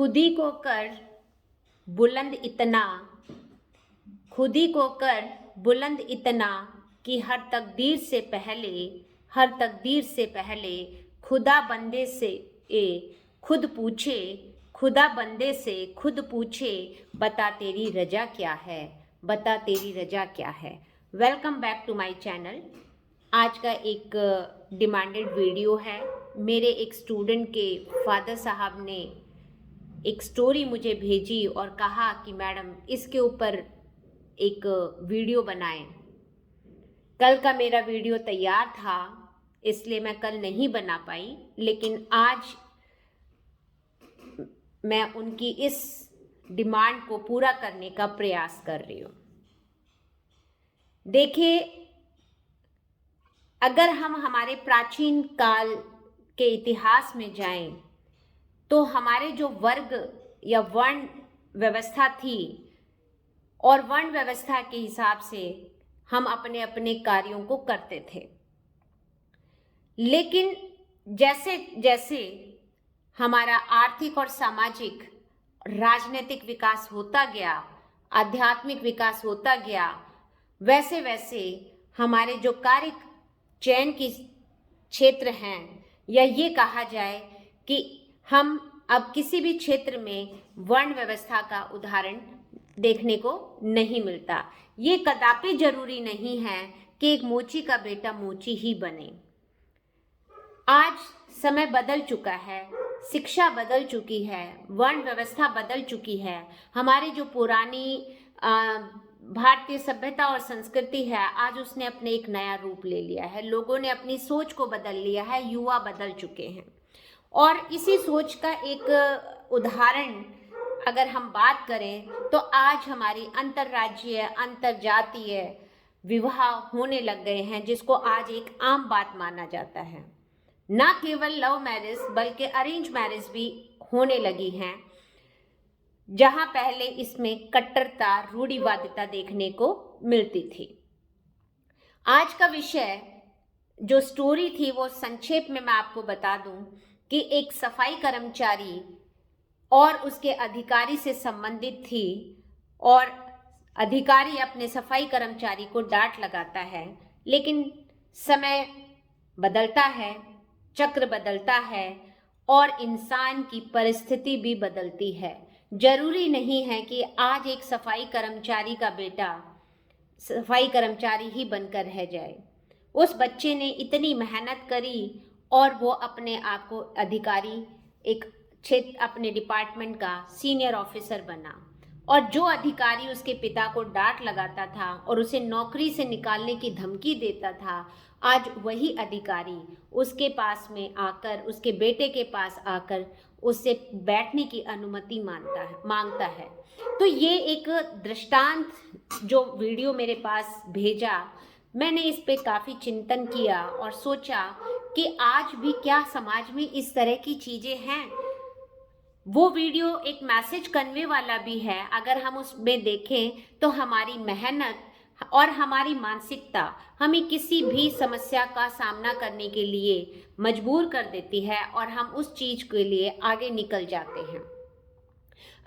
खुदी को कर बुलंद इतना, खुदी को कर बुलंद इतना कि हर तकदीर से पहले खुदा बंदे से खुद पूछे, खुदा बंदे से खुद पूछे, बता तेरी रजा क्या है, बता तेरी रजा क्या है। Welcome back to my channel. आज का एक डिमांडेड वीडियो है। मेरे एक स्टूडेंट के फादर साहब ने एक स्टोरी मुझे भेजी और कहा कि मैडम इसके ऊपर एक वीडियो बनाएं। कल का मेरा वीडियो तैयार था, इसलिए मैं कल नहीं बना पाई, लेकिन आज मैं उनकी इस डिमांड को पूरा करने का प्रयास कर रही हूँ। देखिए, अगर हम हमारे प्राचीन काल के इतिहास में जाएं तो हमारे जो वर्ग या वर्ण व्यवस्था थी और वर्ण व्यवस्था के हिसाब से हम अपने अपने कार्यों को करते थे। लेकिन जैसे जैसे हमारा आर्थिक और सामाजिक राजनीतिक विकास होता गया, आध्यात्मिक विकास होता गया, वैसे वैसे हमारे जो कार्य चयन की क्षेत्र हैं, या ये कहा जाए कि हम अब किसी भी क्षेत्र में वर्ण व्यवस्था का उदाहरण देखने को नहीं मिलता। ये कदापि जरूरी नहीं है कि एक मोची का बेटा मोची ही बने। आज समय बदल चुका है, शिक्षा बदल चुकी है, वर्ण व्यवस्था बदल चुकी है। हमारी जो पुरानी भारतीय सभ्यता और संस्कृति है, आज उसने अपने एक नया रूप ले लिया है। लोगों ने अपनी सोच को बदल लिया है, युवा बदल चुके हैं। और इसी सोच का एक उदाहरण अगर हम बात करें तो आज हमारी अंतर्राज्यीय अंतरजातीय विवाह होने लग गए हैं, जिसको आज एक आम बात माना जाता है। ना केवल लव मैरिज बल्कि अरेंज मैरिज भी होने लगी हैं, जहां पहले इसमें कट्टरता, रूढ़िवादिता देखने को मिलती थी। आज का विषय जो स्टोरी थी वो संक्षेप में मैं आपको बता दूं कि एक सफाई कर्मचारी और उसके अधिकारी से संबंधित थी, और अधिकारी अपने सफाई कर्मचारी को डांट लगाता है। लेकिन समय बदलता है, चक्र बदलता है और इंसान की परिस्थिति भी बदलती है। जरूरी नहीं है कि आज एक सफाई कर्मचारी का बेटा सफाई कर्मचारी ही बनकर रह जाए। उस बच्चे ने इतनी मेहनत करी और वो अपने आप को अधिकारी, एक क्षेत्र अपने डिपार्टमेंट का सीनियर ऑफिसर बना। और जो अधिकारी उसके पिता को डांट लगाता था और उसे नौकरी से निकालने की धमकी देता था, आज वही अधिकारी उसके पास में आकर, उसके बेटे के पास आकर उससे बैठने की अनुमति मांगता है। तो ये एक दृष्टांत जो वीडियो मेरे पास भेजा, मैंने इस पे काफ़ी चिंतन किया और सोचा कि आज भी क्या समाज में इस तरह की चीज़ें हैं। वो वीडियो एक मैसेज कन्वे वाला भी है। अगर हम उसमें देखें तो हमारी मेहनत और हमारी मानसिकता हमें किसी भी समस्या का सामना करने के लिए मजबूर कर देती है और हम उस चीज़ के लिए आगे निकल जाते हैं।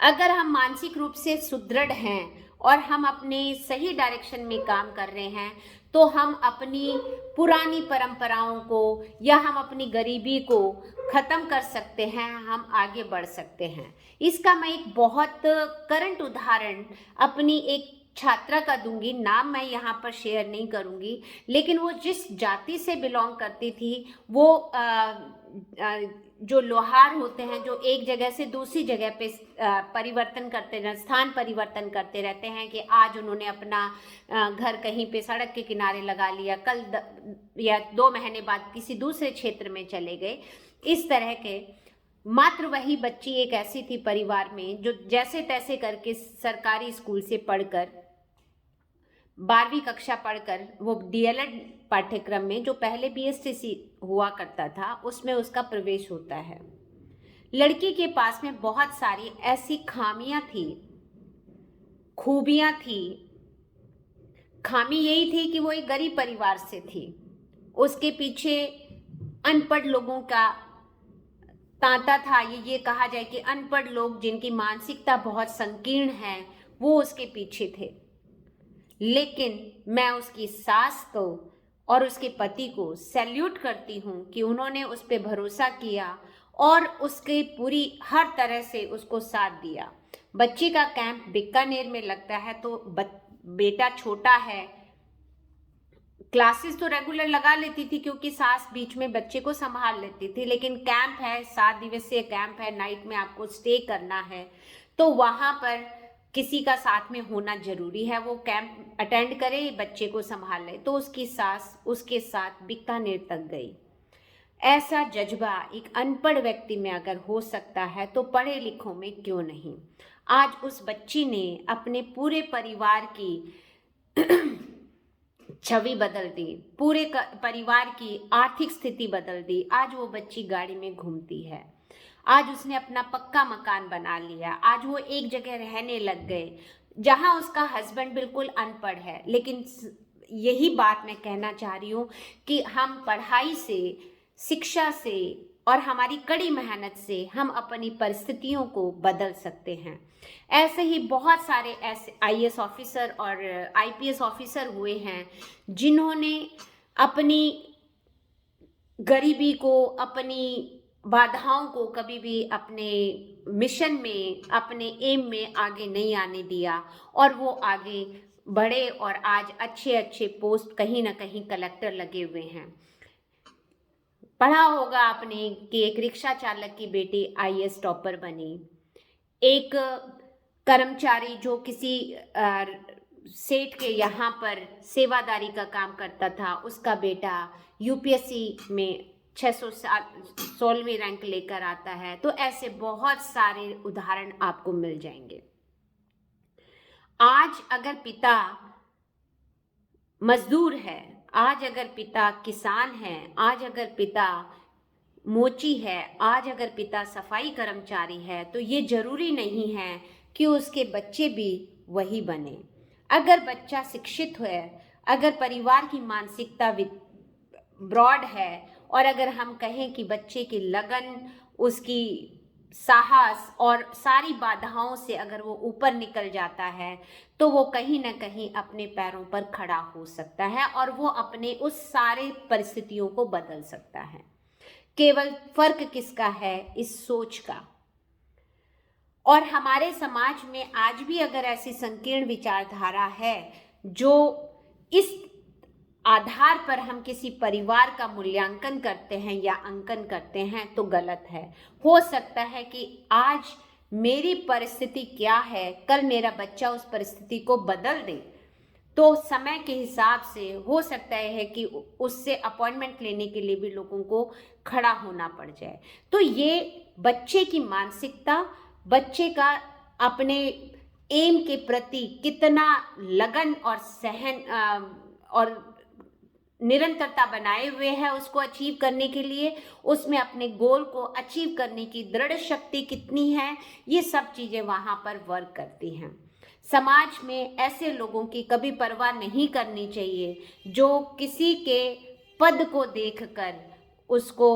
अगर हम मानसिक रूप से सुदृढ़ हैं और हम अपने सही डायरेक्शन में काम कर रहे हैं, तो हम अपनी पुरानी परंपराओं को या हम अपनी गरीबी को ख़त्म कर सकते हैं, हम आगे बढ़ सकते हैं। इसका मैं एक बहुत करंट उदाहरण अपनी एक छात्रा का दूंगी। नाम मैं यहाँ पर शेयर नहीं करूँगी, लेकिन वो जिस जाति से बिलोंग करती थी, वो जो लोहार होते हैं, जो एक जगह से दूसरी जगह पे परिवर्तन करते रहते, स्थान परिवर्तन करते रहते हैं कि आज उन्होंने अपना घर कहीं पे सड़क के किनारे लगा लिया, कल या 2 महीने बाद किसी दूसरे क्षेत्र में चले गए। इस तरह के मात्र वही बच्ची एक ऐसी थी परिवार में जो जैसे तैसे करके सरकारी स्कूल से पढ़कर 12वीं कक्षा पढ़कर वो डीएलएड पाठ्यक्रम में, जो पहले बीएसटीसी हुआ करता था, उसमें उसका प्रवेश होता है। लड़की के पास में बहुत सारी ऐसी खामियां थी, खूबियां थी। खामी यही थी कि वो एक गरीब परिवार से थी। उसके पीछे अनपढ़ लोगों का तांता था, ये कहा जाए कि अनपढ़ लोग जिनकी मानसिकता बहुत संकीर्ण है वो उसके पीछे थे। लेकिन मैं उसकी सास को और उसके पति को सैल्यूट करती हूँ कि उन्होंने उस पर भरोसा किया और उसके पूरी हर तरह से उसको साथ दिया। बच्ची का कैंप बीकानेर में लगता है, तो बेटा छोटा है, क्लासेस तो रेगुलर लगा लेती थी क्योंकि सास बीच में बच्चे को संभाल लेती थी, लेकिन कैंप है, 7 दिवसीय कैंप है, नाइट में आपको स्टे करना है, तो वहां पर किसी का साथ में होना जरूरी है। वो कैंप अटेंड करे, बच्चे को संभाल ले, तो उसकी सास उसके साथ बीकानेर तक गई। ऐसा जज्बा एक अनपढ़ व्यक्ति में अगर हो सकता है तो पढ़े लिखों में क्यों नहीं। आज उस बच्ची ने अपने पूरे परिवार की छवि बदल दी, पूरे परिवार की आर्थिक स्थिति बदल दी। आज वो बच्ची गाड़ी में घूमती है, आज उसने अपना पक्का मकान बना लिया, आज वो एक जगह रहने लग गए जहां उसका हस्बैंड बिल्कुल अनपढ़ है। लेकिन यही बात मैं कहना चाह रही हूँ कि हम पढ़ाई से, शिक्षा से और हमारी कड़ी मेहनत से हम अपनी परिस्थितियों को बदल सकते हैं। ऐसे ही बहुत सारे ऐसे आईएएस ऑफिसर और आईपीएस ऑफिसर हुए हैं जिन्होंने अपनी गरीबी को, अपनी बाधाओं को कभी भी अपने मिशन में, अपने एम में आगे नहीं आने दिया और वो आगे बढ़े और आज अच्छे अच्छे पोस्ट, कहीं ना कहीं कलेक्टर लगे हुए हैं। पढ़ा होगा आपने कि एक रिक्शा चालक की बेटी आईएएस टॉपर बनी, एक कर्मचारी जो किसी सेठ के यहाँ पर सेवादारी का काम करता था, उसका बेटा यूपीएससी में 616वीं रैंक लेकर आता है। तो ऐसे बहुत सारे उदाहरण आपको मिल जाएंगे। आज अगर पिता मजदूर है, आज अगर पिता किसान है, आज अगर पिता मोची है, आज अगर पिता सफाई कर्मचारी है, तो ये जरूरी नहीं है कि उसके बच्चे भी वही बने। अगर बच्चा शिक्षित है, अगर परिवार की मानसिकता ब्रॉड है और अगर हम कहें कि बच्चे की लगन, उसकी साहस और सारी बाधाओं से अगर वो ऊपर निकल जाता है तो वो कहीं ना कहीं अपने पैरों पर खड़ा हो सकता है और वो अपने उस सारे परिस्थितियों को बदल सकता है। केवल फर्क किसका है? इस सोच का। और हमारे समाज में आज भी अगर ऐसी संकीर्ण विचारधारा है जो इस आधार पर हम किसी परिवार का मूल्यांकन करते हैं या अंकन करते हैं तो गलत है। हो सकता है कि आज मेरी परिस्थिति क्या है, कल मेरा बच्चा उस परिस्थिति को बदल दे, तो समय के हिसाब से हो सकता है कि उससे अपॉइंटमेंट लेने के लिए भी लोगों को खड़ा होना पड़ जाए। तो ये बच्चे की मानसिकता, बच्चे का अपने एम के प्रति कितना लगन और सहन और निरंतरता बनाए हुए है उसको अचीव करने के लिए, उसमें अपने गोल को अचीव करने की दृढ़ शक्ति कितनी है, ये सब चीजें वहां पर वर्क करती हैं। समाज में ऐसे लोगों की कभी परवाह नहीं करनी चाहिए जो किसी के पद को देखकर उसको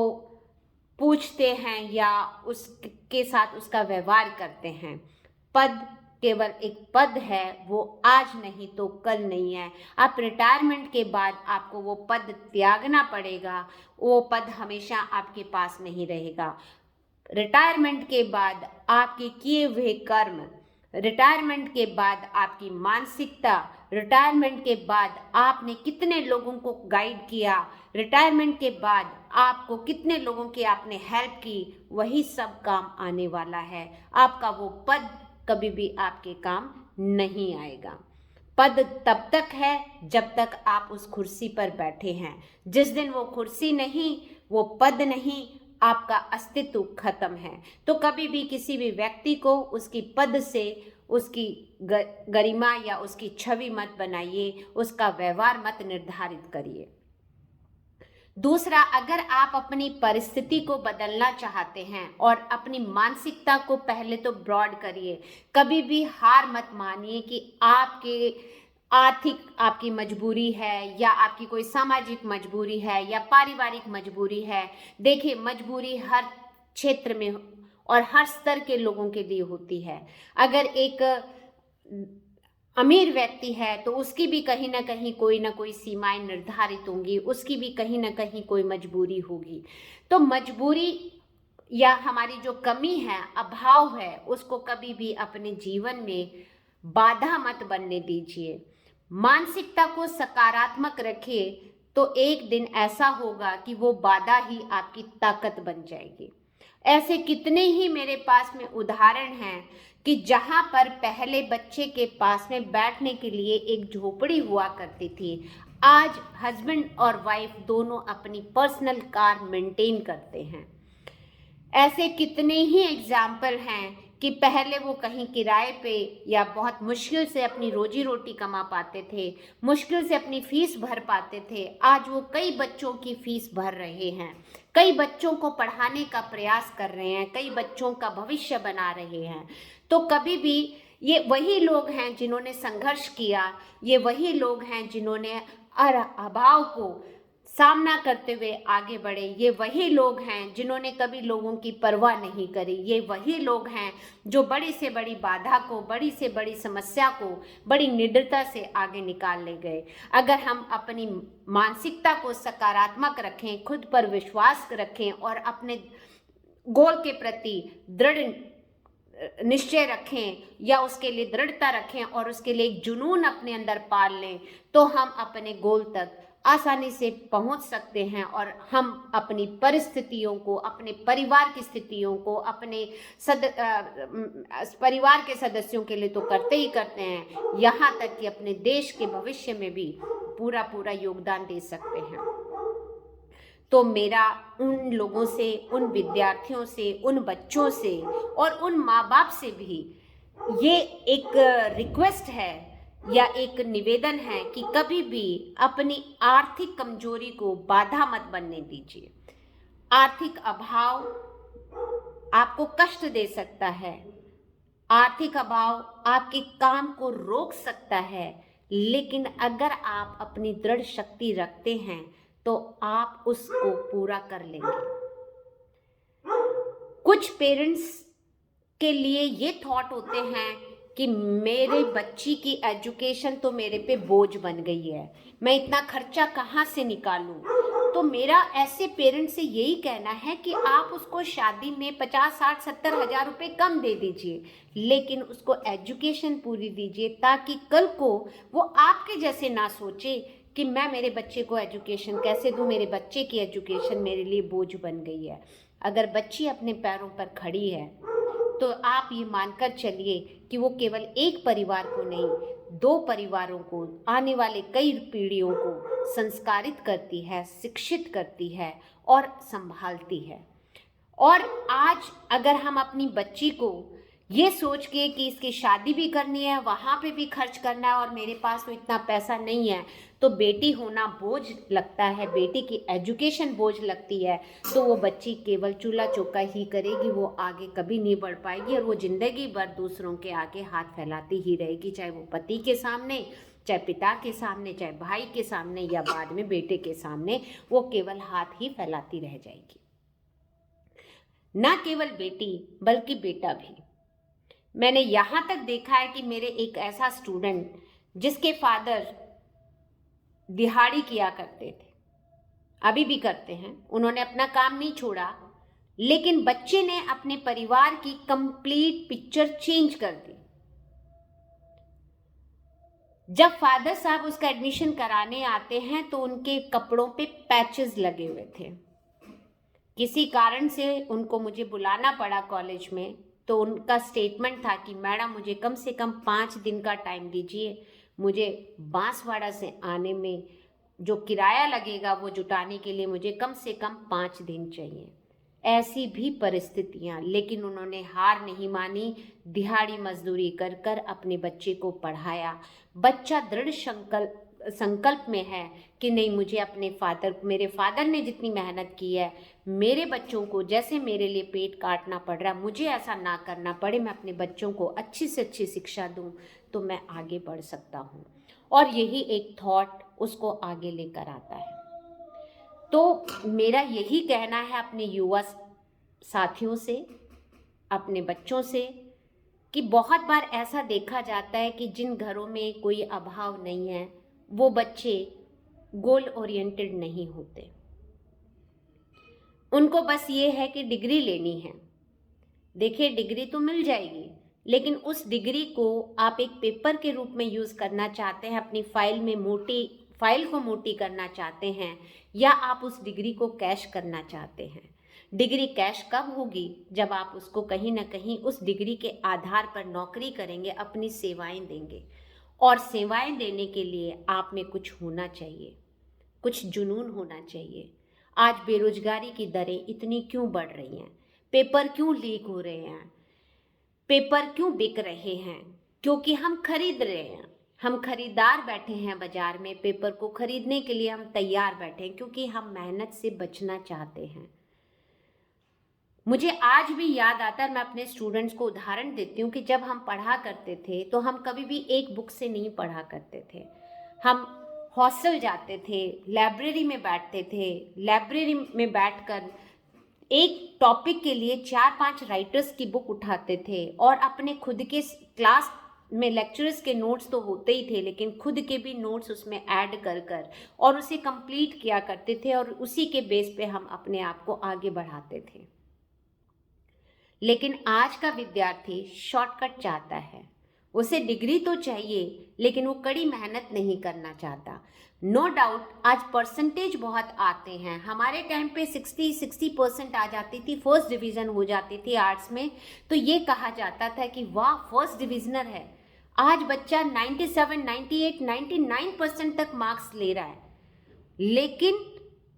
पूछते हैं या उसके साथ उसका व्यवहार करते हैं। पद केवल एक पद है, वो आज नहीं तो कल नहीं है। आप रिटायरमेंट के बाद आपको वो पद त्यागना पड़ेगा, वो पद हमेशा आपके पास नहीं रहेगा। रिटायरमेंट के बाद आपके किए हुए कर्म, रिटायरमेंट के बाद आपकी मानसिकता, रिटायरमेंट के बाद आपने कितने लोगों को गाइड किया, रिटायरमेंट के बाद आपको कितने लोगों की आपने हेल्प की, वही सब काम आने वाला है। आपका वो पद कभी भी आपके काम नहीं आएगा। पद तब तक है जब तक आप उस कुर्सी पर बैठे हैं। जिस दिन वो कुर्सी नहीं, वो पद नहीं, आपका अस्तित्व खत्म है। तो कभी भी किसी भी व्यक्ति को उसकी पद से उसकी गरिमा या उसकी छवि मत बनाइए, उसका व्यवहार मत निर्धारित करिए। दूसरा, अगर आप अपनी परिस्थिति को बदलना चाहते हैं और अपनी मानसिकता को पहले तो ब्रॉड करिए। कभी भी हार मत मानिए कि आपके आर्थिक आपकी मजबूरी है या आपकी कोई सामाजिक मजबूरी है या पारिवारिक मजबूरी है। देखिए, मजबूरी हर क्षेत्र में और हर स्तर के लोगों के लिए होती है। अगर एक अमीर व्यक्ति है तो उसकी भी कहीं ना कोई सीमाएं निर्धारित होंगी, उसकी भी कहीं ना कहीं कोई मजबूरी होगी। तो मजबूरी या हमारी जो कमी है, अभाव है, उसको कभी भी अपने जीवन में बाधा मत बनने दीजिए। मानसिकता को सकारात्मक रखिए तो एक दिन ऐसा होगा कि वो बाधा ही आपकी ताकत बन जाएगी। ऐसे कितने ही मेरे पास में उदाहरण हैं कि जहां पर पहले बच्चे के पास में बैठने के लिए एक झोपड़ी हुआ करती थी, आज हस्बैंड और वाइफ दोनों अपनी पर्सनल कार मेंटेन करते हैं। ऐसे कितने ही एग्जाम्पल हैं कि पहले वो कहीं किराए पे या बहुत मुश्किल से अपनी रोजी रोटी कमा पाते थे, मुश्किल से अपनी फीस भर पाते थे, आज वो कई बच्चों की फीस भर रहे हैं, कई बच्चों को पढ़ाने का प्रयास कर रहे हैं, कई बच्चों का भविष्य बना रहे हैं। तो कभी भी ये वही लोग हैं जिन्होंने संघर्ष किया, ये वही लोग हैं जिन्होंने अभाव को सामना करते हुए आगे बढ़े, ये वही लोग हैं जिन्होंने कभी लोगों की परवाह नहीं करी, ये वही लोग हैं जो बड़ी से बड़ी बाधा को, बड़ी से बड़ी समस्या को बड़ी निडरता से आगे निकाल ले गए। अगर हम अपनी मानसिकता को सकारात्मक रखें, खुद पर विश्वास रखें और अपने गोल के प्रति दृढ़ निश्चय रखें या उसके लिए दृढ़ता रखें और उसके लिए एक जुनून अपने अंदर पाल लें, तो हम अपने गोल तक आसानी से पहुंच सकते हैं। और हम अपनी परिस्थितियों को, अपने परिवार की स्थितियों को, अपने परिवार के सदस्यों के लिए तो करते ही करते हैं, यहाँ तक कि अपने देश के भविष्य में भी पूरा पूरा योगदान दे सकते हैं। तो मेरा उन लोगों से, उन विद्यार्थियों से, उन बच्चों से और उन माँ बाप से भी ये एक रिक्वेस्ट है या एक निवेदन है कि कभी भी अपनी आर्थिक कमजोरी को बाधा मत बनने दीजिए। आर्थिक अभाव आपको कष्ट दे सकता है, आर्थिक अभाव आपके काम को रोक सकता है, लेकिन अगर आप अपनी दृढ़ शक्ति रखते हैं तो आप उसको पूरा कर लेंगे। कुछ पेरेंट्स के लिए ये थॉट होते हैं कि मेरे बच्ची की एजुकेशन तो मेरे पे बोझ बन गई है, मैं इतना खर्चा कहाँ से निकालूं। तो मेरा ऐसे पेरेंट्स से यही कहना है कि आप उसको शादी में 50, 60, 70 हज़ार रुपये कम दे दीजिए, लेकिन उसको एजुकेशन पूरी दीजिए, ताकि कल को वो आपके जैसे ना सोचे कि मैं मेरे बच्चे को एजुकेशन कैसे दूं, मेरे बच्चे की एजुकेशन मेरे लिए बोझ बन गई है। अगर बच्ची अपने पैरों पर खड़ी है तो आप ये मानकर चलिए कि वो केवल एक परिवार को नहीं, 2 परिवारों को, आने वाले कई पीढ़ियों को संस्कारित करती है, शिक्षित करती है और संभालती है। और आज अगर हम अपनी बच्ची को ये सोच के कि इसकी शादी भी करनी है, वहाँ पे भी खर्च करना है और मेरे पास तो इतना पैसा नहीं है, तो बेटी होना बोझ लगता है, बेटी की एजुकेशन बोझ लगती है, तो वो बच्ची केवल चूल्हा चौका ही करेगी, वो आगे कभी नहीं बढ़ पाएगी और वो जिंदगी भर दूसरों के आगे हाथ फैलाती ही रहेगी, चाहे वो पति के सामने, चाहे पिता के सामने, चाहे भाई के सामने या बाद में बेटे के सामने, वो केवल हाथ ही फैलाती रह जाएगी। ना केवल बेटी बल्कि बेटा भी। मैंने यहाँ तक देखा है कि मेरे एक ऐसा स्टूडेंट जिसके फादर दिहाड़ी किया करते थे, अभी भी करते हैं, उन्होंने अपना काम नहीं छोड़ा, लेकिन बच्चे ने अपने परिवार की कंप्लीट पिक्चर चेंज कर दी। जब फादर साहब उसका एडमिशन कराने आते हैं तो उनके कपड़ों पे पैचेस लगे हुए थे। किसी कारण से उनको मुझे बुलाना पड़ा कॉलेज में, तो उनका स्टेटमेंट था कि मैडम मुझे कम से कम 5 दिन का टाइम दीजिए, मुझे बांसवाड़ा से आने में जो किराया लगेगा वो जुटाने के लिए मुझे कम से कम 5 दिन चाहिए। ऐसी भी परिस्थितियां, लेकिन उन्होंने हार नहीं मानी, दिहाड़ी मजदूरी कर कर अपने बच्चे को पढ़ाया। बच्चा दृढ़ संकल्प में है कि नहीं, मुझे अपने मेरे फादर ने जितनी मेहनत की है, मेरे बच्चों को जैसे मेरे लिए पेट काटना पड़ रहा, मुझे ऐसा ना करना पड़े, मैं अपने बच्चों को अच्छी से अच्छी शिक्षा दूं तो मैं आगे बढ़ सकता हूं। और यही एक थॉट उसको आगे लेकर आता है। तो मेरा यही कहना है अपने युवा साथियों से, अपने बच्चों से, कि बहुत बार ऐसा देखा जाता है कि जिन घरों में कोई अभाव नहीं है वो बच्चे गोल ओरिएंटेड नहीं होते। उनको बस ये है कि डिग्री लेनी है। देखिए, डिग्री तो मिल जाएगी, लेकिन उस डिग्री को आप एक पेपर के रूप में यूज़ करना चाहते हैं, अपनी फाइल को मोटी करना चाहते हैं, या आप उस डिग्री को कैश करना चाहते हैं। डिग्री कैश कब होगी? जब आप उसको कहीं ना कहीं उस डिग्री के आधार पर नौकरी करेंगे, अपनी सेवाएं देंगे। और सेवाएं देने के लिए आप में कुछ होना चाहिए, कुछ जुनून होना चाहिए। आज बेरोजगारी की दरें इतनी क्यों बढ़ रही हैं? पेपर क्यों लीक हो रहे हैं? पेपर क्यों बिक रहे हैं? क्योंकि हम खरीद रहे हैं। हम खरीदार बैठे हैं बाजार में, पेपर को खरीदने के लिए हम तैयार बैठे हैं, क्योंकि हम मेहनत से बचना चाहते हैं। मुझे आज भी याद आता है, मैं अपने स्टूडेंट्स को उदाहरण देती हूँ कि जब हम पढ़ा करते थे तो हम कभी भी एक बुक से नहीं पढ़ा करते थे। हम हॉस्टल जाते थे, लाइब्रेरी में बैठते थे, लाइब्रेरी में बैठकर एक टॉपिक के लिए 4-5 राइटर्स की बुक उठाते थे और अपने खुद के क्लास में लेक्चरर्स के नोट्स तो होते ही थे, लेकिन खुद के भी नोट्स उसमें ऐड कर और उसे कंप्लीट किया करते थे, और उसी के बेस पे हम अपने आप को आगे बढ़ाते थे। लेकिन आज का विद्यार्थी शॉर्टकट चाहता है। उसे डिग्री तो चाहिए, लेकिन वो कड़ी मेहनत नहीं करना चाहता। नो डाउट आज परसेंटेज बहुत आते हैं। हमारे टाइम पे 60% आ जाती थी, फर्स्ट डिवीज़न हो जाती थी आर्ट्स में, तो ये कहा जाता था कि वाह फर्स्ट डिविजनर है। आज बच्चा 97, 98, 99% तक मार्क्स ले रहा है, लेकिन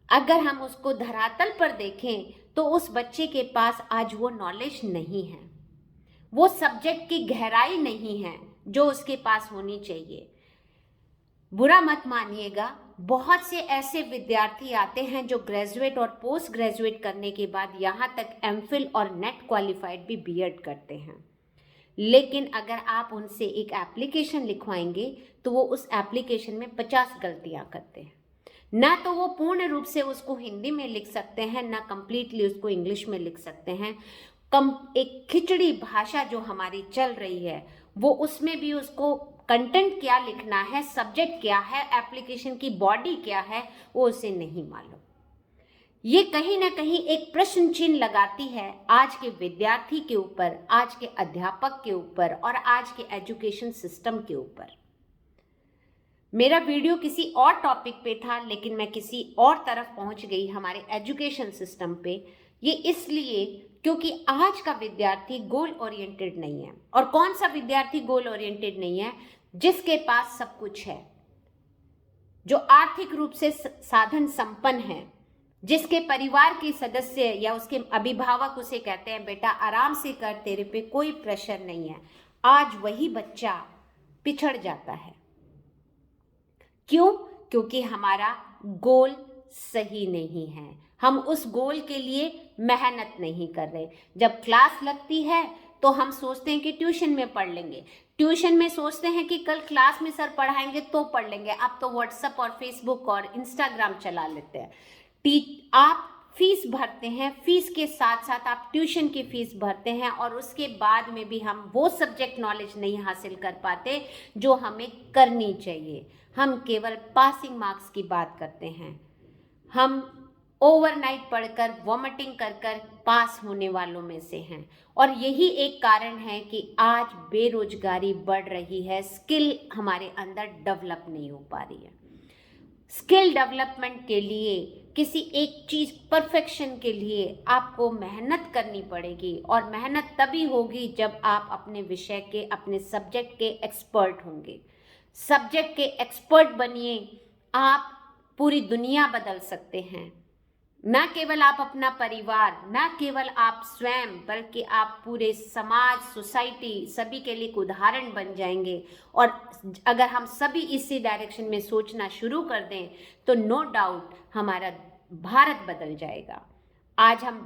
अगर हम उसको धरातल पर देखें तो उस बच्चे के पास आज वो नॉलेज नहीं है, वो सब्जेक्ट की गहराई नहीं है जो उसके पास होनी चाहिए। बुरा मत मानिएगा, बहुत से ऐसे विद्यार्थी आते हैं जो ग्रेजुएट और पोस्ट ग्रेजुएट करने के बाद यहाँ तक एमफिल और नेट क्वालिफाइड भी बीएड करते हैं, लेकिन अगर आप उनसे एक एप्लीकेशन लिखवाएंगे तो वो उस एप्लीकेशन में 50 गलतियाँ करते हैं। ना तो वो पूर्ण रूप से उसको हिंदी में लिख सकते हैं, ना कंप्लीटली उसको इंग्लिश में लिख सकते हैं। एक खिचड़ी भाषा जो हमारी चल रही है, वो उसमें भी उसको कंटेंट क्या लिखना है, सब्जेक्ट क्या है, एप्लीकेशन की बॉडी क्या है, वो उसे नहीं मालूम। ये कहीं ना कहीं एक प्रश्न चिन्ह लगाती है आज के विद्यार्थी के ऊपर, आज के अध्यापक के ऊपर और आज के एजुकेशन सिस्टम के ऊपर। मेरा वीडियो किसी और टॉपिक पे था, लेकिन मैं किसी और तरफ पहुंच गई, हमारे एजुकेशन सिस्टम पे। ये इसलिए क्योंकि आज का विद्यार्थी गोल ओरिएंटेड नहीं है। और कौन सा विद्यार्थी गोल ओरिएंटेड नहीं है? जिसके पास सब कुछ है, जो आर्थिक रूप से साधन संपन्न है, जिसके परिवार के सदस्य या उसके अभिभावक उसे कहते हैं बेटा आराम से कर, तेरे पे कोई प्रेशर नहीं है। आज वही बच्चा पिछड़ जाता है। क्यों? क्योंकि हमारा गोल सही नहीं है, हम उस गोल के लिए मेहनत नहीं कर रहे। जब क्लास लगती है तो हम सोचते हैं कि ट्यूशन में पढ़ लेंगे, ट्यूशन में सोचते हैं कि कल क्लास में सर पढ़ाएंगे तो पढ़ लेंगे, अब तो व्हाट्सएप और फेसबुक और इंस्टाग्राम चला लेते हैं। आप फीस भरते हैं, फीस के साथ साथ आप ट्यूशन की फीस भरते हैं, और उसके बाद में भी हम वो सब्जेक्ट नॉलेज नहीं हासिल कर पाते जो हमें करनी चाहिए। हम केवल पासिंग मार्क्स की बात करते हैं, हम ओवरनाइट पढ़कर वॉमिटिंग कर कर पास होने वालों में से हैं। और यही एक कारण है कि आज बेरोजगारी बढ़ रही है, स्किल हमारे अंदर डेवलप नहीं हो पा रही है। स्किल डेवलपमेंट के लिए, किसी एक चीज़ परफेक्शन के लिए आपको मेहनत करनी पड़ेगी, और मेहनत तभी होगी जब आप अपने विषय के, अपने सब्जेक्ट के एक्सपर्ट होंगे। सब्जेक्ट के एक्सपर्ट बनिए, आप पूरी दुनिया बदल सकते हैं। न केवल आप अपना परिवार, न केवल आप स्वयं, बल्कि आप पूरे समाज, सोसाइटी, सभी के लिए एक उदाहरण बन जाएंगे। और अगर हम सभी इसी डायरेक्शन में सोचना शुरू कर दें तो नो डाउट हमारा भारत बदल जाएगा। आज हम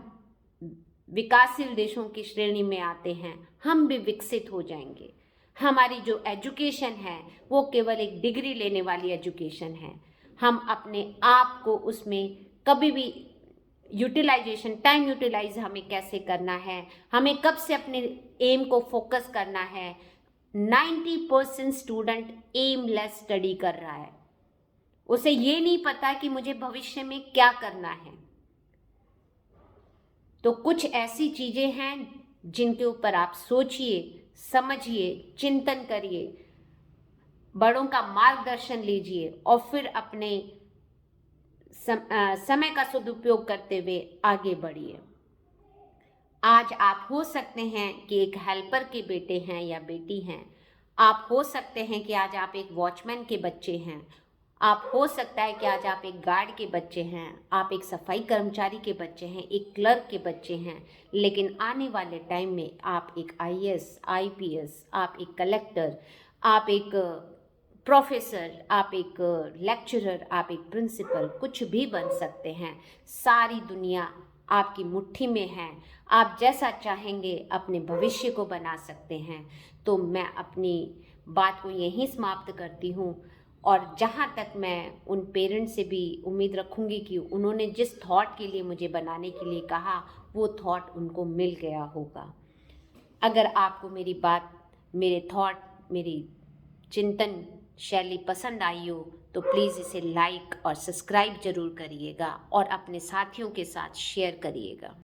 विकासशील देशों की श्रेणी में आते हैं, हम भी विकसित हो जाएंगे। हमारी जो एजुकेशन है वो केवल एक डिग्री लेने वाली एजुकेशन है। हम अपने आप को उसमें कभी भी यूटिलाइजेशन, टाइम यूटिलाइज हमें कैसे करना है, हमें कब से अपने एम को फोकस करना है। 90% स्टूडेंट एमलेस स्टडी कर रहा है, उसे ये नहीं पता कि मुझे भविष्य में क्या करना है। तो कुछ ऐसी चीजें हैं जिनके ऊपर आप सोचिए, समझिए, चिंतन करिए, बड़ों का मार्गदर्शन लीजिए और फिर अपने समय का सदुपयोग करते हुए आगे बढ़िए। आज आप हो सकते हैं कि एक हेल्पर के बेटे हैं या बेटी हैं, आप हो सकते हैं कि आज आप एक वॉचमैन के बच्चे हैं, आप हो सकता है कि आज आप एक गार्ड के बच्चे हैं, आप एक सफाई कर्मचारी के बच्चे हैं, एक क्लर्क के बच्चे हैं, लेकिन आने वाले टाइम में आप एक आईएएस, आईपीएस, आप एक कलेक्टर, आप एक प्रोफेसर, आप एक लेक्चरर, आप एक प्रिंसिपल, कुछ भी बन सकते हैं। सारी दुनिया आपकी मुट्ठी में है, आप जैसा चाहेंगे अपने भविष्य को बना सकते हैं। तो मैं अपनी बात को यहीं समाप्त करती हूँ और जहाँ तक मैं उन पेरेंट्स से भी उम्मीद रखूँगी कि उन्होंने जिस थॉट के लिए मुझे बनाने के लिए कहा वो थॉट उनको मिल गया होगा। अगर आपको मेरी बात, मेरे थॉट, मेरी चिंतन शैली पसंद आई हो तो प्लीज़ इसे लाइक और सब्सक्राइब ज़रूर करिएगा और अपने साथियों के साथ शेयर करिएगा।